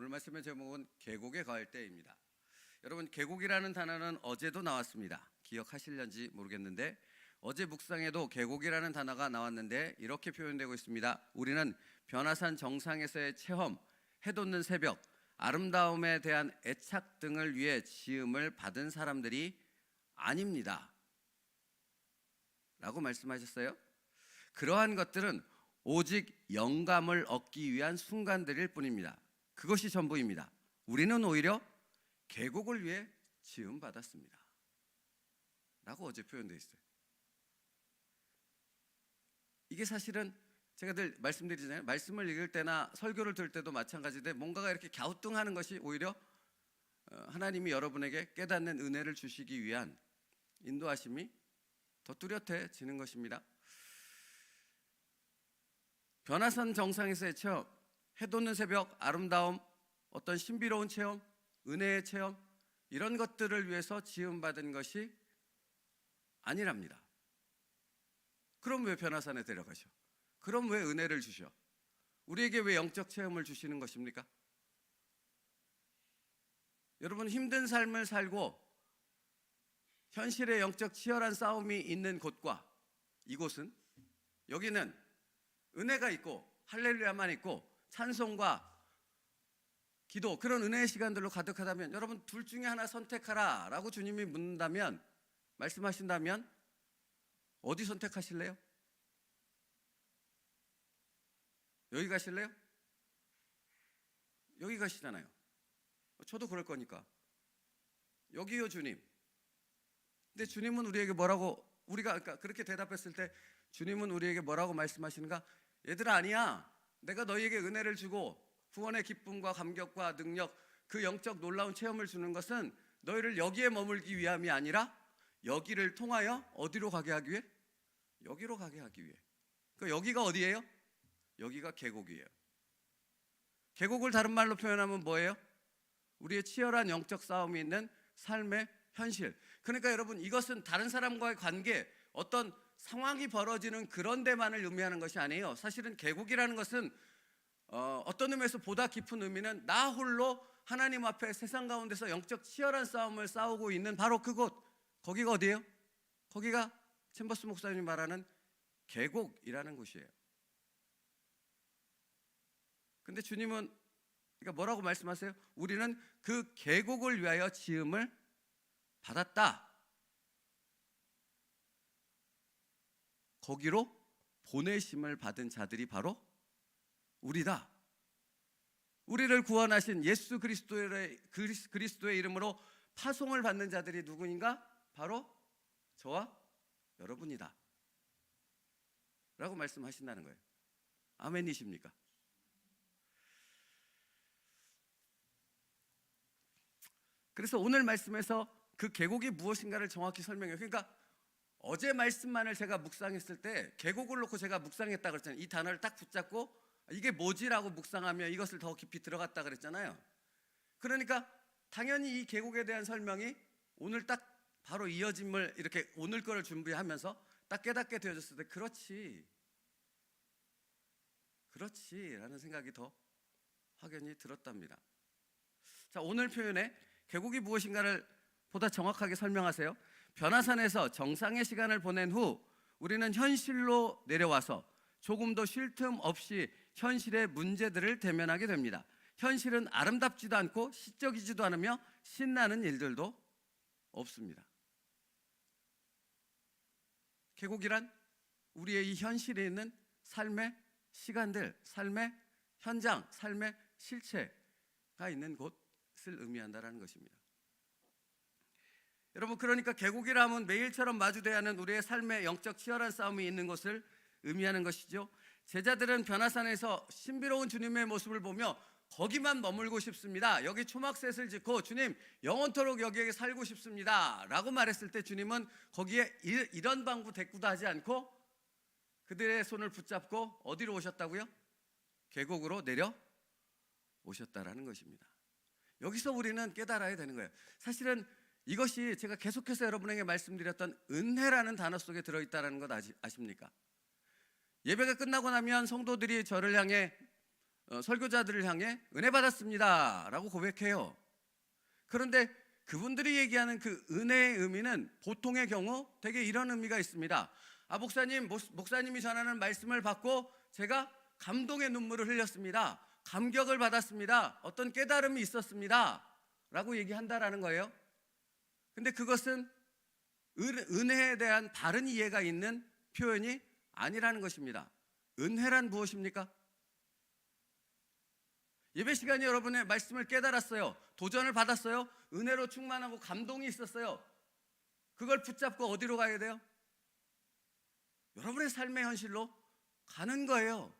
오늘 말씀의 제목은 계곡에 가을 때입니다. 여러분, 계곡이라는 단어는 어제도 나왔습니다. 기억하실런지 모르겠는데 어제 묵상에도 계곡이라는 단어가 나왔는데 이렇게 표현되고 있습니다. 우리는 변화산 정상에서의 체험, 해돋는 새벽, 아름다움에 대한 애착 등을 위해 지음을 받은 사람들이 아닙니다 라고 말씀하셨어요. 그러한 것들은 오직 영감을 얻기 위한 순간들일 뿐입니다. 그것이 전부입니다. 우리는 오히려 계곡을 위해 지음 받았습니다 라고 어제 표현되어 있어요. 이게 사실은 제가 늘 말씀드리잖아요. 말씀을 읽을 때나 설교를 들을 때도 마찬가지인데 뭔가가 이렇게 갸우뚱하는 것이 오히려 하나님이 여러분에게 깨닫는 은혜를 주시기 위한 인도하심이 더 뚜렷해지는 것입니다. 변화산 정상에서의 체험, 해돋는 새벽, 아름다움, 어떤 신비로운 체험, 은혜의 체험, 이런 것들을 위해서 지음받은 것이 아니랍니다. 그럼 왜 변화산에 데려가셔? 그럼 왜 은혜를 주셔? 우리에게 왜 영적 체험을 주시는 것입니까? 여러분, 힘든 삶을 살고 현실의 영적 치열한 싸움이 있는 곳과 이곳은, 여기는 은혜가 있고 할렐루야만 있고 찬송과 기도, 그런 은혜의 시간들로 가득하다면, 여러분 둘 중에 하나 선택하라 라고 주님이 묻는다면, 말씀하신다면 어디 선택하실래요? 여기 가실래요? 여기 가시잖아요. 저도 그럴 거니까 여기요 주님. 근데 주님은 우리에게 뭐라고, 우리가 그러니까 그렇게 대답했을 때 주님은 우리에게 뭐라고 말씀하시는가? 얘들아, 아니야. 내가 너희에게 은혜를 주고 구원의 기쁨과 감격과 능력, 그 영적 놀라운 체험을 주는 것은 너희를 여기에 머물기 위함이 아니라 여기를 통하여 어디로 가게 하기 위해? 여기로 가게 하기 위해. 그러니까 여기가 어디예요? 여기가 계곡이에요. 계곡을 다른 말로 표현하면 뭐예요? 우리의 치열한 영적 싸움이 있는 삶의 현실. 그러니까 여러분, 이것은 다른 사람과의 관계, 어떤 상황이 벌어지는 그런 데만을 의미하는 것이 아니에요. 사실은 계곡이라는 것은 어떤 의미에서 보다 깊은 의미는 나 홀로 하나님 앞에 세상 가운데서 영적 치열한 싸움을 싸우고 있는 바로 그곳, 거기가 어디예요? 거기가 챔버스 목사님이 말하는 계곡이라는 곳이에요. 근데 주님은 그러니까 뭐라고 말씀하세요? 우리는 그 계곡을 위하여 지음을 받았다. 거기로 보내심을 받은 자들이 바로 우리다. 우리를 구원하신 예수 그리스도의 이름으로 파송을 받는 자들이 누구인가? 바로 저와 여러분이다 라고 말씀하신다는 거예요. 아멘이십니까? 그래서 오늘 말씀에서 그 계곡이 무엇인가를 정확히 설명해요. 그러니까 어제 말씀만을 제가 묵상했을 때 계곡을 놓고 제가 묵상했다 그랬잖아요. 이 단어를 딱 붙잡고 이게 뭐지라고 묵상하며 이것을 더 깊이 들어갔다 그랬잖아요. 그러니까 당연히 이 계곡에 대한 설명이 오늘 딱 바로 이어짐을 이렇게 오늘 거를 준비하면서 딱 깨닫게 되어졌을 때 그렇지 라는 생각이 더 확연히 들었답니다. 자, 오늘 표현에 계곡이 무엇인가를 보다 정확하게 설명하세요. 변화산에서 정상의 시간을 보낸 후 우리는 현실로 내려와서 조금 더 쉴 틈 없이 현실의 문제들을 대면하게 됩니다. 현실은 아름답지도 않고 시적이지도 않으며 신나는 일들도 없습니다. 계곡이란 우리의 이 현실에 있는 삶의 시간들, 삶의 현장, 삶의 실체가 있는 곳을 의미한다는 것입니다. 여러분, 그러니까 계곡이라 하면 매일처럼 마주돼야 하는 우리의 삶의 영적 치열한 싸움이 있는 곳을 의미하는 것이죠. 제자들은 변화산에서 신비로운 주님의 모습을 보며 거기만 머물고 싶습니다. 여기 초막셋을 짓고 주님 영원토록 여기에 살고 싶습니다 라고 말했을 때 주님은 거기에 이런 방구 대꾸도 하지 않고 그들의 손을 붙잡고 어디로 오셨다고요? 계곡으로 내려 오셨다라는 것입니다. 여기서 우리는 깨달아야 되는 거예요. 사실은 이것이 제가 계속해서 여러분에게 말씀드렸던 은혜라는 단어 속에 들어있다는 것 아십니까? 예배가 끝나고 나면 성도들이 저를 향해 설교자들을 향해 은혜 받았습니다 라고 고백해요. 그런데 그분들이 얘기하는 그 은혜의 의미는 보통의 경우 되게 이런 의미가 있습니다. 목사님이 전하는 말씀을 받고 제가 감동의 눈물을 흘렸습니다. 감격을 받았습니다. 어떤 깨달음이 있었습니다 라고 얘기한다라는 거예요. 근데 그것은 은혜에 대한 바른 이해가 있는 표현이 아니라는 것입니다. 은혜란 무엇입니까? 예배 시간에 여러분의 말씀을 깨달았어요. 도전을 받았어요. 은혜로 충만하고 감동이 있었어요. 그걸 붙잡고 어디로 가야 돼요? 여러분의 삶의 현실로 가는 거예요.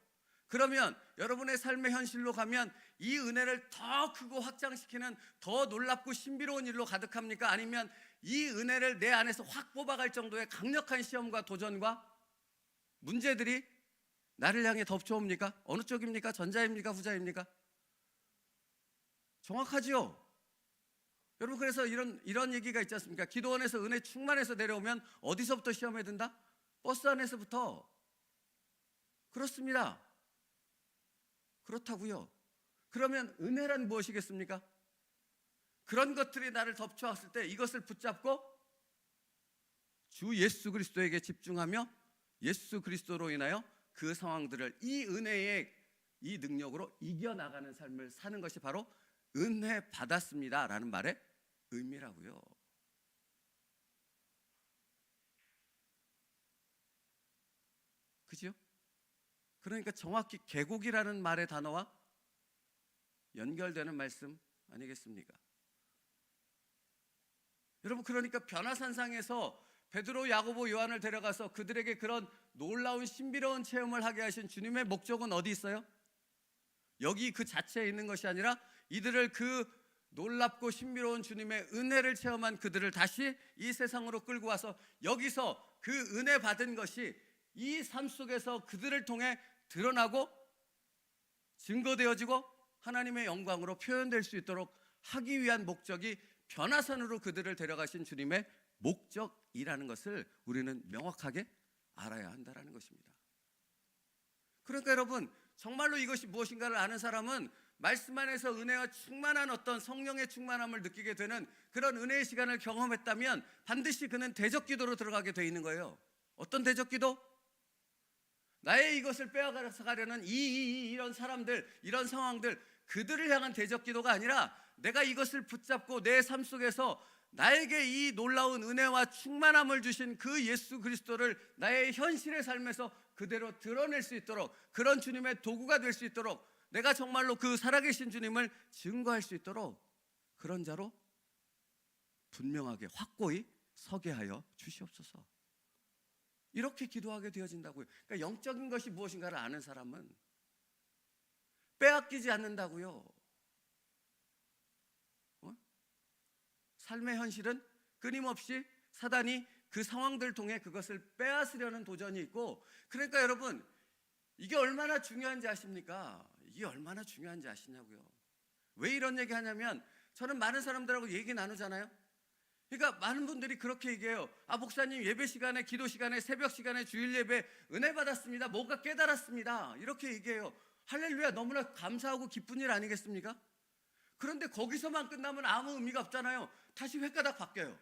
그러면 여러분의 삶의 현실로 가면 이 은혜를 더 크고 확장시키는 더 놀랍고 신비로운 일로 가득합니까? 아니면 이 은혜를 내 안에서 확 뽑아갈 정도의 강력한 시험과 도전과 문제들이 나를 향해 덮쳐옵니까? 어느 쪽입니까? 전자입니까? 후자입니까? 정확하지요? 여러분, 그래서 이런 얘기가 있지 않습니까? 기도원에서 은혜 충만해서 내려오면 어디서부터 시험에 든다? 버스 안에서부터. 그렇습니다. 그렇다고요. 그러면 은혜란 무엇이겠습니까? 그런 것들이 나를 덮쳐왔을 때 이것을 붙잡고 주 예수 그리스도에게 집중하며 예수 그리스도로 인하여 그 상황들을 이 은혜의 이 능력으로 이겨나가는 삶을 사는 것이 바로 은혜 받았습니다 라는 말의 의미라고요. 그죠? 그러니까 정확히 계곡이라는 말의 단어와 연결되는 말씀 아니겠습니까? 여러분, 그러니까 변화산상에서 베드로, 야고보, 요한을 데려가서 그들에게 그런 놀라운 신비로운 체험을 하게 하신 주님의 목적은 어디 있어요? 여기 그 자체에 있는 것이 아니라 이들을 그 놀랍고 신비로운 주님의 은혜를 체험한 그들을 다시 이 세상으로 끌고 와서 여기서 그 은혜 받은 것이 이 삶 속에서 그들을 통해 드러나고 증거되어지고 하나님의 영광으로 표현될 수 있도록 하기 위한 목적이 변화산으로 그들을 데려가신 주님의 목적이라는 것을 우리는 명확하게 알아야 한다는 것입니다. 그러니까 여러분, 정말로 이것이 무엇인가를 아는 사람은 말씀 안에서 은혜와 충만한 어떤 성령의 충만함을 느끼게 되는 그런 은혜의 시간을 경험했다면 반드시 그는 대적기도로 들어가게 돼 있는 거예요. 어떤 대적기도? 나의 이것을 빼앗아가려는 이런 사람들, 이런 상황들, 그들을 향한 대적기도가 아니라 내가 이것을 붙잡고 내 삶 속에서 나에게 이 놀라운 은혜와 충만함을 주신 그 예수 그리스도를 나의 현실의 삶에서 그대로 드러낼 수 있도록, 그런 주님의 도구가 될 수 있도록, 내가 정말로 그 살아계신 주님을 증거할 수 있도록 그런 자로 분명하게 확고히 서게 하여 주시옵소서. 이렇게 기도하게 되어진다고요. 그러니까 영적인 것이 무엇인가를 아는 사람은 빼앗기지 않는다고요. 삶의 현실은 끊임없이 사단이 그 상황들을 통해 그것을 빼앗으려는 도전이 있고, 그러니까 여러분, 이게 얼마나 중요한지 아십니까? 이게 얼마나 중요한지 아시냐고요. 왜 이런 얘기 하냐면, 저는 많은 사람들하고 얘기 나누잖아요. 그러니까 많은 분들이 그렇게 얘기해요. 목사님, 예배 시간에, 기도 시간에, 새벽 시간에, 주일 예배 은혜 받았습니다. 뭔가 깨달았습니다. 이렇게 얘기해요. 할렐루야, 너무나 감사하고 기쁜 일 아니겠습니까? 그런데 거기서만 끝나면 아무 의미가 없잖아요. 다시 횟가닥 바뀌어요.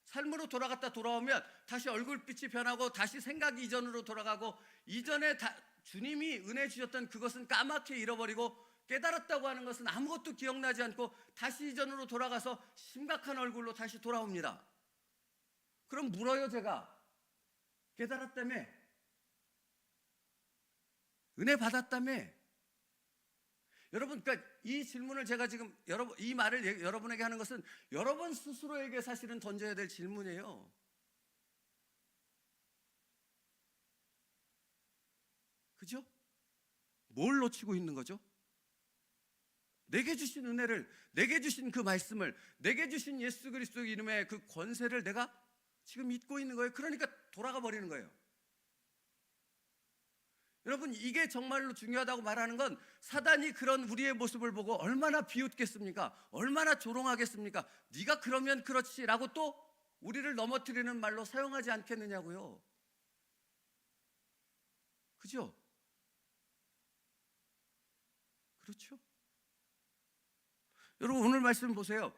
삶으로 돌아갔다 돌아오면 다시 얼굴빛이 변하고 다시 생각이 이전으로 돌아가고, 이전에 주님이 은혜 주셨던 그것은 까맣게 잃어버리고, 깨달았다고 하는 것은 아무것도 기억나지 않고 다시 이전으로 돌아가서 심각한 얼굴로 다시 돌아옵니다. 그럼 물어요, 제가. 깨달았다며? 은혜 받았다며? 여러분, 그러니까 이 질문을 제가 지금 이 말을 여러분에게 하는 것은 여러분 스스로에게 사실은 던져야 될 질문이에요. 그죠? 뭘 놓치고 있는 거죠? 내게 주신 은혜를, 내게 주신 그 말씀을, 내게 주신 예수 그리스도의 이름의 그 권세를 내가 지금 잊고 있는 거예요. 그러니까 돌아가 버리는 거예요. 여러분, 이게 정말로 중요하다고 말하는 건, 사단이 그런 우리의 모습을 보고 얼마나 비웃겠습니까? 얼마나 조롱하겠습니까? 네가 그러면 그렇지라고 또 우리를 넘어뜨리는 말로 사용하지 않겠느냐고요. 그죠? 그렇죠? 여러분 오늘 말씀 보세요.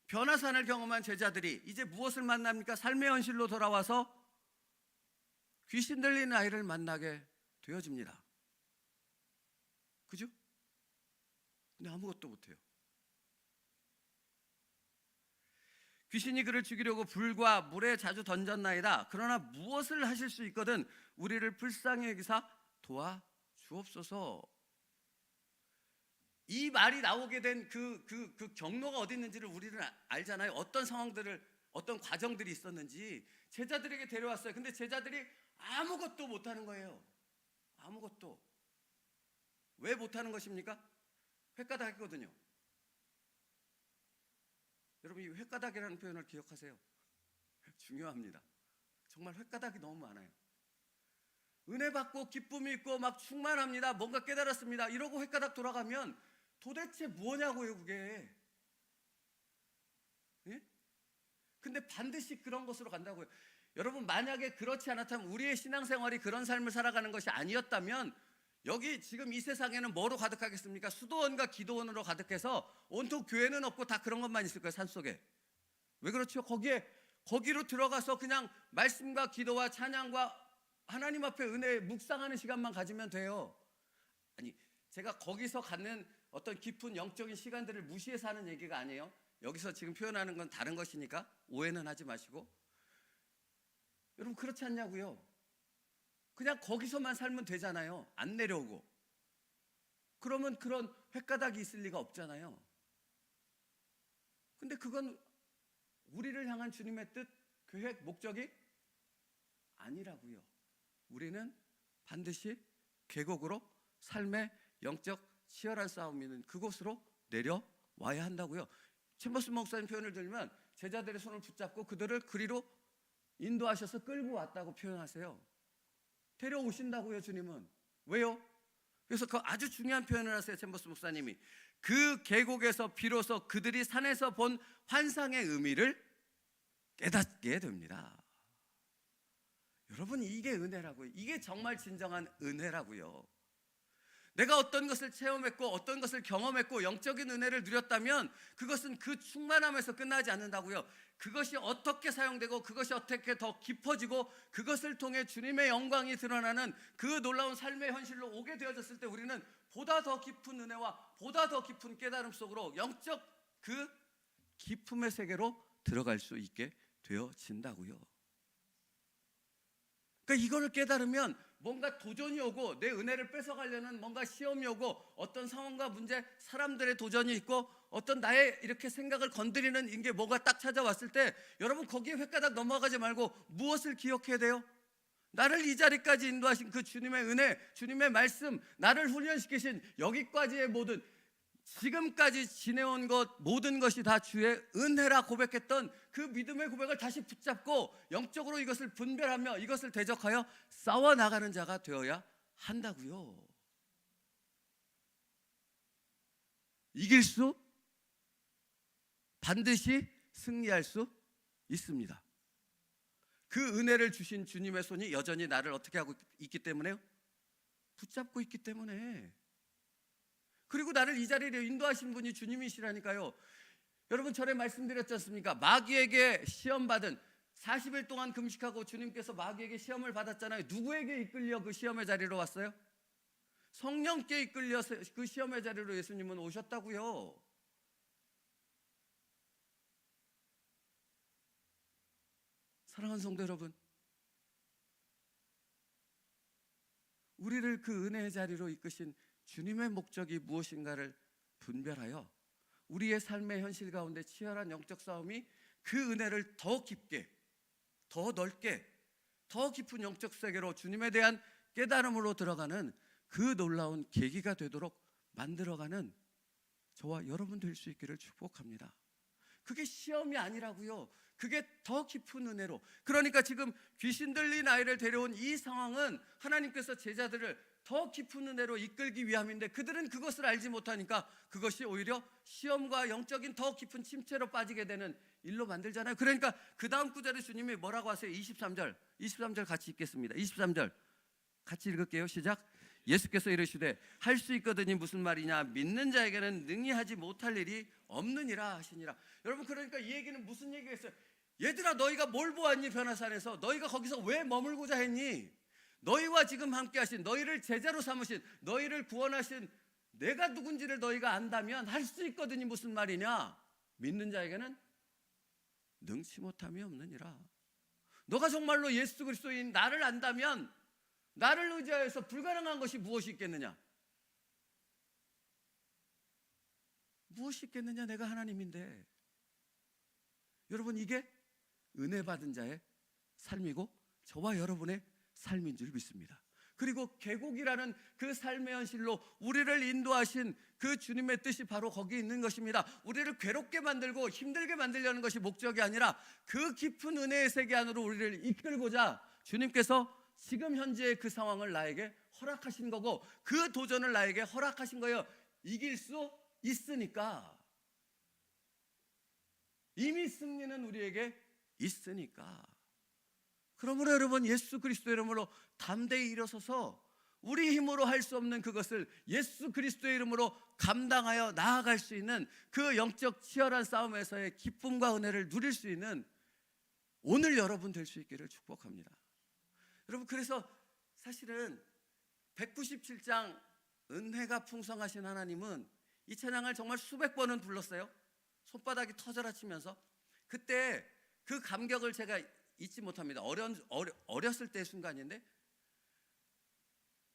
변화산을 경험한 제자들이 이제 무엇을 만납니까? 삶의 현실로 돌아와서 귀신 들린 아이를 만나게 되어집니다. 그죠? 근데 아무것도 못해요. 귀신이 그를 죽이려고 불과 물에 자주 던졌나이다. 그러나 무엇을 하실 수 있거든 우리를 불쌍히 여기사 도와주옵소서. 이 말이 나오게 된 그 경로가 어디 있는지를 우리는 알잖아요. 어떤 상황들을, 어떤 과정들이 있었는지 제자들에게 데려왔어요. 근데 제자들이 아무것도 못하는 거예요. 아무것도. 왜 못하는 것입니까? 횟가닥이거든요. 여러분 이 횟가닥이라는 표현을 기억하세요. 중요합니다. 정말 횟가닥이 너무 많아요. 은혜 받고 기쁨이 있고 막 충만합니다. 뭔가 깨달았습니다. 이러고 횟가닥 돌아가면 도대체 뭐냐고요 그게. 예? 근데 반드시 그런 것으로 간다고요. 여러분 만약에 그렇지 않았다면 우리의 신앙생활이 그런 삶을 살아가는 것이 아니었다면 여기 지금 이 세상에는 뭐로 가득하겠습니까? 수도원과 기도원으로 가득해서 온통 교회는 없고 다 그런 것만 있을 거예요. 산속에. 왜 그렇죠? 거기로 들어가서 그냥 말씀과 기도와 찬양과 하나님 앞에 은혜 묵상하는 시간만 가지면 돼요. 아니 제가 거기서 갖는 어떤 깊은 영적인 시간들을 무시해서 하는 얘기가 아니에요. 여기서 지금 표현하는 건 다른 것이니까 오해는 하지 마시고. 여러분 그렇지 않냐고요. 그냥 거기서만 살면 되잖아요. 안 내려오고. 그러면 그런 횟가닥이 있을 리가 없잖아요. 근데 그건 우리를 향한 주님의 뜻, 계획, 목적이 아니라고요. 우리는 반드시 계곡으로 삶의 영적 치열한 싸움이 있는 그곳으로 내려와야 한다고요. 챔버스 목사님 표현을 들면 제자들의 손을 붙잡고 그들을 그리로 인도하셔서 끌고 왔다고 표현하세요. 데려오신다고요 주님은. 왜요? 그래서 그 아주 중요한 표현을 하세요. 챔버스 목사님이 그 계곡에서 비로소 그들이 산에서 본 환상의 의미를 깨닫게 됩니다. 여러분 이게 은혜라고요. 이게 정말 진정한 은혜라고요. 내가 어떤 것을 체험했고 어떤 것을 경험했고 영적인 은혜를 누렸다면 그것은 그 충만함에서 끝나지 않는다고요. 그것이 어떻게 사용되고 그것이 어떻게 더 깊어지고 그것을 통해 주님의 영광이 드러나는 그 놀라운 삶의 현실로 오게 되어졌을 때 우리는 보다 더 깊은 은혜와 보다 더 깊은 깨달음 속으로 영적 그 깊음의 세계로 들어갈 수 있게 되어진다고요. 그러니까 이거를 깨달으면 뭔가 도전이 오고 내 은혜를 뺏어가려는 뭔가 시험이 오고 어떤 상황과 문제, 사람들의 도전이 있고 어떤 나의 이렇게 생각을 건드리는 이게 뭐가 딱 찾아왔을 때 여러분 거기에 횟가닥 넘어가지 말고 무엇을 기억해야 돼요? 나를 이 자리까지 인도하신 그 주님의 은혜, 주님의 말씀, 나를 훈련시키신 여기까지의 모든 지금까지 지내온 것 모든 것이 다 주의 은혜라 고백했던 그 믿음의 고백을 다시 붙잡고 영적으로 이것을 분별하며 이것을 대적하여 싸워나가는 자가 되어야 한다고요. 이길 수 반드시 승리할 수 있습니다. 그 은혜를 주신 주님의 손이 여전히 나를 어떻게 하고 있기 때문에요? 붙잡고 있기 때문에. 그리고 나를 이 자리로 인도하신 분이 주님이시라니까요. 여러분 전에 말씀드렸지 않습니까? 마귀에게 시험받은 40일 동안 금식하고 주님께서 마귀에게 시험을 받았잖아요. 누구에게 이끌려 그 시험의 자리로 왔어요? 성령께 이끌려서 그 시험의 자리로 예수님은 오셨다고요. 사랑하는 성도 여러분, 우리를 그 은혜의 자리로 이끄신 주님의 목적이 무엇인가를 분별하여 우리의 삶의 현실 가운데 치열한 영적 싸움이 그 은혜를 더 깊게, 더 넓게, 더 깊은 영적 세계로 주님에 대한 깨달음으로 들어가는 그 놀라운 계기가 되도록 만들어가는 저와 여러분 될 수 있기를 축복합니다. 그게 시험이 아니라고요. 그게 더 깊은 은혜로. 그러니까 지금 귀신 들린 아이를 데려온 이 상황은 하나님께서 제자들을 더 깊은 은혜로 이끌기 위함인데 그들은 그것을 알지 못하니까 그것이 오히려 시험과 영적인 더 깊은 침체로 빠지게 되는 일로 만들잖아요. 그러니까 그 다음 구절에 주님이 뭐라고 하세요? 23절 같이 읽겠습니다. 23절 같이 읽을게요. 시작. 예수께서 이르시되 할 수 있거든이 무슨 말이냐, 믿는 자에게는 능히 하지 못할 일이 없느니라 하시니라. 여러분, 그러니까 이 얘기는 무슨 얘기겠어요? 얘들아, 너희가 뭘 보았니? 변화산에서 너희가 거기서 왜 머물고자 했니? 너희와 지금 함께 하신, 너희를 제자로 삼으신, 너희를 구원하신 내가 누군지를 너희가 안다면 할 수 있거든이 무슨 말이냐, 믿는 자에게는 능치 못함이 없느니라. 너가 정말로 예수 그리스도인 나를 안다면 나를 의지하여서 불가능한 것이 무엇이 있겠느냐? 무엇이 있겠느냐? 내가 하나님인데. 여러분, 이게 은혜 받은 자의 삶이고 저와 여러분의 삶인 줄 믿습니다. 그리고 계곡이라는 그 삶의 현실로 우리를 인도하신 그 주님의 뜻이 바로 거기 있는 것입니다. 우리를 괴롭게 만들고 힘들게 만들려는 것이 목적이 아니라 그 깊은 은혜의 세계 안으로 우리를 이끌고자 주님께서 지금 현재의 그 상황을 나에게 허락하신 거고, 그 도전을 나에게 허락하신 거예요. 이길 수 있으니까. 이미 승리는 우리에게 있으니까. 그러므로 여러분, 예수 그리스도의 이름으로 담대히 일어서서 우리 힘으로 할 수 없는 그것을 예수 그리스도의 이름으로 감당하여 나아갈 수 있는 그 영적 치열한 싸움에서의 기쁨과 은혜를 누릴 수 있는 오늘 여러분 될 수 있기를 축복합니다. 여러분, 그래서 사실은 197장 은혜가 풍성하신 하나님은 이 찬양을 정말 수백 번은 불렀어요. 손바닥이 터져라 치면서. 그때 그 감격을 제가 잊지 못합니다. 어렸을 때의 순간인데,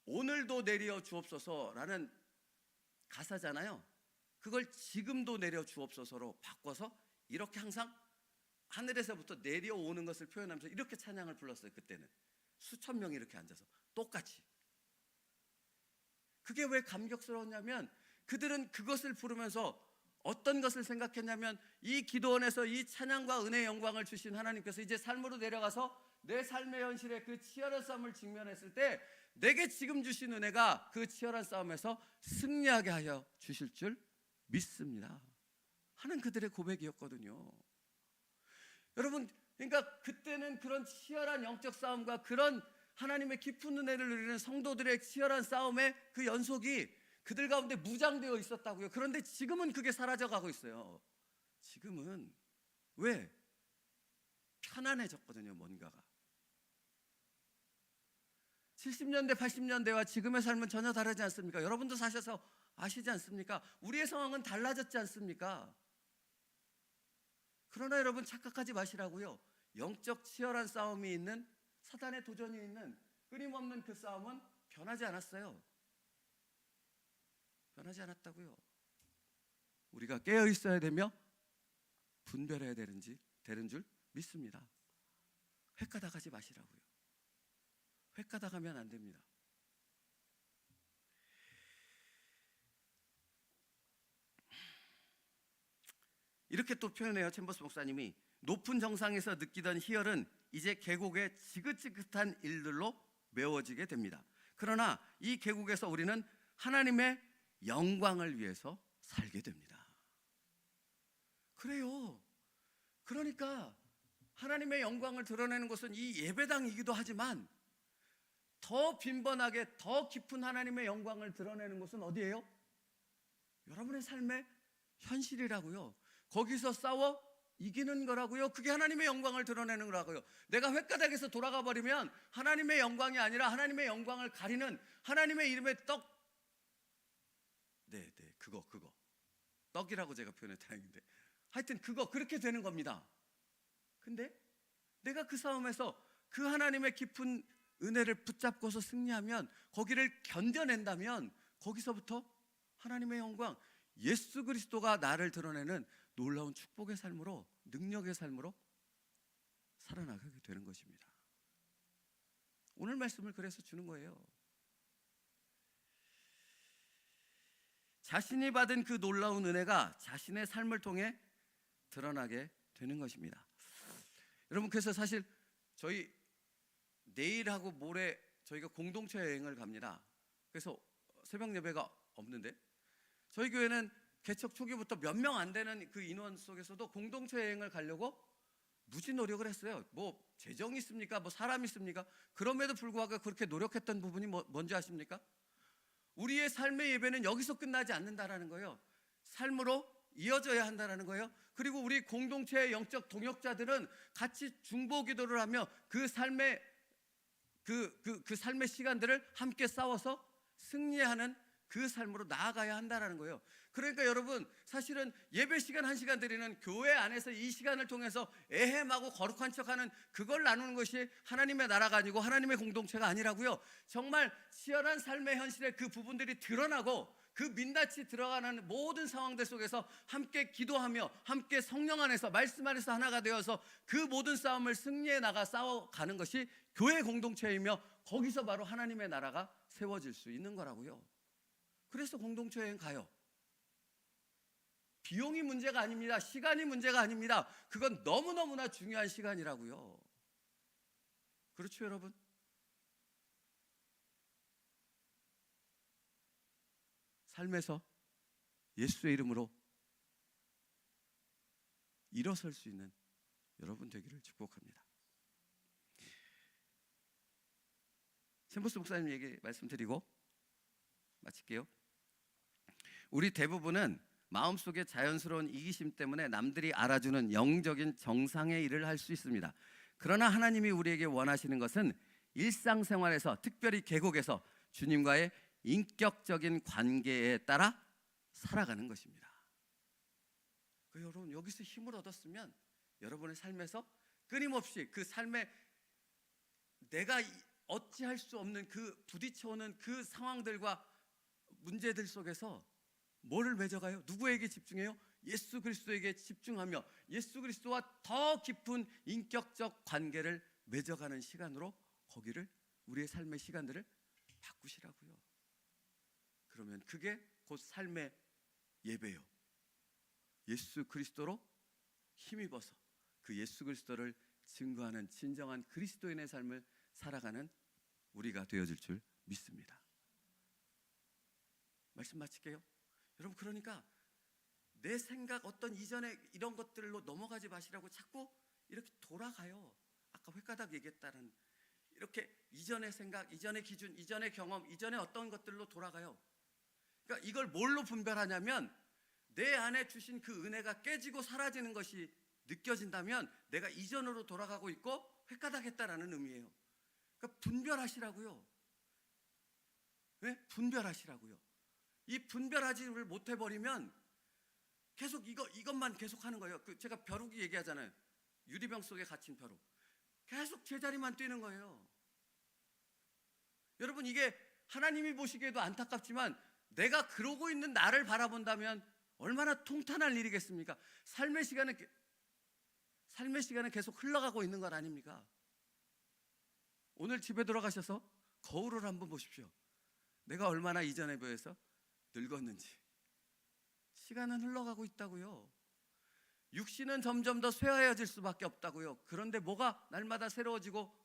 오늘도 내려 주옵소서라는 가사잖아요. 그걸 지금도 내려 주옵소서로 바꿔서 이렇게 항상 하늘에서부터 내려오는 것을 표현하면서 이렇게 찬양을 불렀어요. 그때는 수천 명이 이렇게 앉아서 똑같이. 그게 왜 감격스러웠냐면, 그들은 그것을 부르면서 어떤 것을 생각했냐면, 이 기도원에서 이 찬양과 은혜의 영광을 주신 하나님께서 이제 삶으로 내려가서 내 삶의 현실에 그 치열한 싸움을 직면했을 때 내게 지금 주신 은혜가 그 치열한 싸움에서 승리하게 하여 주실 줄 믿습니다 하는 그들의 고백이었거든요. 여러분, 그러니까 그때는 그런 치열한 영적 싸움과 그런 하나님의 깊은 은혜를 누리는 성도들의 치열한 싸움의 그 연속이 그들 가운데 무장되어 있었다고요. 그런데 지금은 그게 사라져가고 있어요. 지금은 왜? 편안해졌거든요, 뭔가가. 70년대, 80년대와 지금의 삶은 전혀 다르지 않습니까? 여러분도 사셔서 아시지 않습니까? 우리의 상황은 달라졌지 않습니까? 그러나 여러분, 착각하지 마시라고요. 영적 치열한 싸움이 있는, 사단의 도전이 있는 끊임없는 그 싸움은 변하지 않았어요. 변하지 않았다고요. 우리가 깨어 있어야 되며 분별해야 되는 줄 믿습니다. 획가닥하지 마시라고요. 획가닥하면 안 됩니다. 이렇게 또 표현해요. 챔버스 목사님이, 높은 정상에서 느끼던 희열은 이제 계곡의 지긋지긋한 일들로 메워지게 됩니다. 그러나 이 계곡에서 우리는 하나님의 영광을 위해서 살게 됩니다. 그래요. 그러니까 하나님의 영광을 드러내는 것은 이 예배당이기도 하지만, 더 빈번하게 더 깊은 하나님의 영광을 드러내는 것은 어디예요? 여러분의 삶의 현실이라고요. 거기서 싸워 이기는 거라고요. 그게 하나님의 영광을 드러내는 거라고요. 내가 횟가닥에서 돌아가 버리면 하나님의 영광이 아니라 하나님의 영광을 가리는 하나님의 이름의 그거 떡이라고 제가 표현했다는데, 하여튼 그렇게 되는 겁니다. 근데 내가 그 싸움에서 그 하나님의 깊은 은혜를 붙잡고서 승리하면, 거기를 견뎌낸다면, 거기서부터 하나님의 영광, 예수 그리스도가 나를 드러내는 놀라운 축복의 삶으로, 능력의 삶으로 살아나가게 되는 것입니다. 오늘 말씀을 그래서 주는 거예요. 자신이 받은 그 놀라운 은혜가 자신의 삶을 통해 드러나게 되는 것입니다. 여러분, 그래서 사실 저희 내일하고 모레 저희가 공동체 여행을 갑니다. 그래서 새벽 예배가 없는데, 저희 교회는 개척 초기부터 몇 명 안 되는 그 인원 속에서도 공동체 여행을 가려고 무지 노력을 했어요. 뭐 재정이 있습니까? 뭐 사람이 있습니까? 그럼에도 불구하고 그렇게 노력했던 부분이 뭔지 아십니까? 우리의 삶의 예배는 여기서 끝나지 않는다라는 거예요. 삶으로 이어져야 한다라는 거예요. 그리고 우리 공동체의 영적 동역자들은 같이 중보 기도를 하며 그 삶의 삶의 시간들을 함께 싸워서 승리하는 그 삶으로 나아가야 한다라는 거예요. 그러니까 여러분, 사실은 예배 시간 1시간 드리는 교회 안에서 이 시간을 통해서 애헴하고 거룩한 척하는 그걸 나누는 것이 하나님의 나라가 아니고 하나님의 공동체가 아니라고요. 정말 치열한 삶의 현실에 그 부분들이 드러나고 그 민낯이 들어가는 모든 상황들 속에서 함께 기도하며 함께 성령 안에서 말씀 안에서 하나가 되어서 그 모든 싸움을 승리해 나가 싸워가는 것이 교회 공동체이며 거기서 바로 하나님의 나라가 세워질 수 있는 거라고요. 그래서 공동체 여행 가요. 비용이 문제가 아닙니다. 시간이 문제가 아닙니다. 그건 너무너무나 중요한 시간이라고요. 그렇죠, 여러분? 삶에서 예수의 이름으로 일어설 수 있는 여러분 되기를 축복합니다. 샘보스 목사님 얘기 말씀드리고 마칠게요. 우리 대부분은 마음속에 자연스러운 이기심 때문에 남들이 알아주는 영적인 정상의 일을 할 수 있습니다. 그러나 하나님이 우리에게 원하시는 것은 일상생활에서, 특별히 계곡에서 주님과의 인격적인 관계에 따라 살아가는 것입니다. 여러분, 여기서 힘을 얻었으면 여러분의 삶에서 끊임없이 그 삶에 내가 어찌할 수 없는 그 부딪혀오는 그 상황들과 문제들 속에서 뭐를 맺어가요? 누구에게 집중해요? 예수 그리스도에게 집중하며 예수 그리스도와 더 깊은 인격적 관계를 맺어가는 시간으로 거기를, 우리의 삶의 시간들을 바꾸시라고요. 그러면 그게 곧 삶의 예배요. 예수 그리스도로 힘입어서 그 예수 그리스도를 증거하는 진정한 그리스도인의 삶을 살아가는 우리가 되어질 줄 믿습니다. 말씀 마칠게요. 여러분, 그러니까 내 생각, 어떤 이전에 이런 것들로 넘어가지 마시라고 자꾸 이렇게 돌아가요. 아까 횟가닥 얘기했다는 이렇게 이전의 생각, 이전의 기준, 이전의 경험, 이전의 어떤 것들로 돌아가요. 그러니까 이걸 뭘로 분별하냐면 내 안에 주신 그 은혜가 깨지고 사라지는 것이 느껴진다면 내가 이전으로 돌아가고 있고 횟가닥 했다라는 의미예요. 그러니까 분별하시라고요. 네? 분별하시라고요. 이 분별하지를 못해버리면 계속 이것만 계속 하는 거예요. 제가 벼룩이 얘기하잖아요. 유리병 속에 갇힌 벼룩. 계속 제자리만 뛰는 거예요. 여러분, 이게 하나님이 보시기에도 안타깝지만 내가 그러고 있는 나를 바라본다면 얼마나 통탄할 일이겠습니까? 삶의 시간은 계속 흘러가고 있는 것 아닙니까? 오늘 집에 들어가셔서 거울을 한번 보십시오. 내가 얼마나 이전에 비해서 늙었는지. 시간은 흘러가고 있다고요. 육신은 점점 더 쇠하여질 수밖에 없다고요. 그런데 뭐가 날마다 새로워지고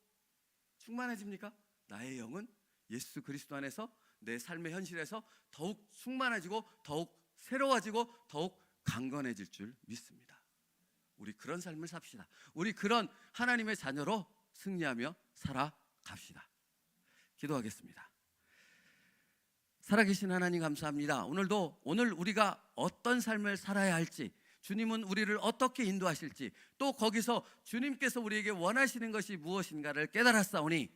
충만해집니까? 나의 영은 예수 그리스도 안에서 내 삶의 현실에서 더욱 충만해지고 더욱 새로워지고 더욱 강건해질 줄 믿습니다. 우리 그런 삶을 삽시다. 우리 그런 하나님의 자녀로 승리하며 살아갑시다. 기도하겠습니다. 살아계신 하나님 감사합니다. 오늘 우리가 어떤 삶을 살아야 할지, 주님은 우리를 어떻게 인도하실지, 또 거기서 주님께서 우리에게 원하시는 것이 무엇인가를 깨달았사오니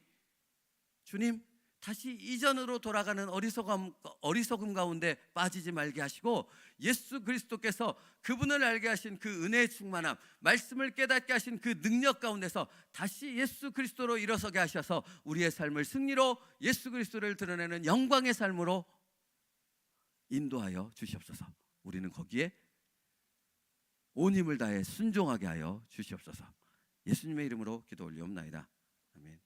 주님, 다시 이전으로 돌아가는 어리석음 가운데 빠지지 말게 하시고 예수 그리스도께서 그분을 알게 하신 그 은혜의 충만함, 말씀을 깨닫게 하신 그 능력 가운데서 다시 예수 그리스도로 일어서게 하셔서 우리의 삶을 승리로 예수 그리스도를 드러내는 영광의 삶으로 인도하여 주시옵소서. 우리는 거기에 온 힘을 다해 순종하게 하여 주시옵소서. 예수님의 이름으로 기도 올리옵나이다. 아멘.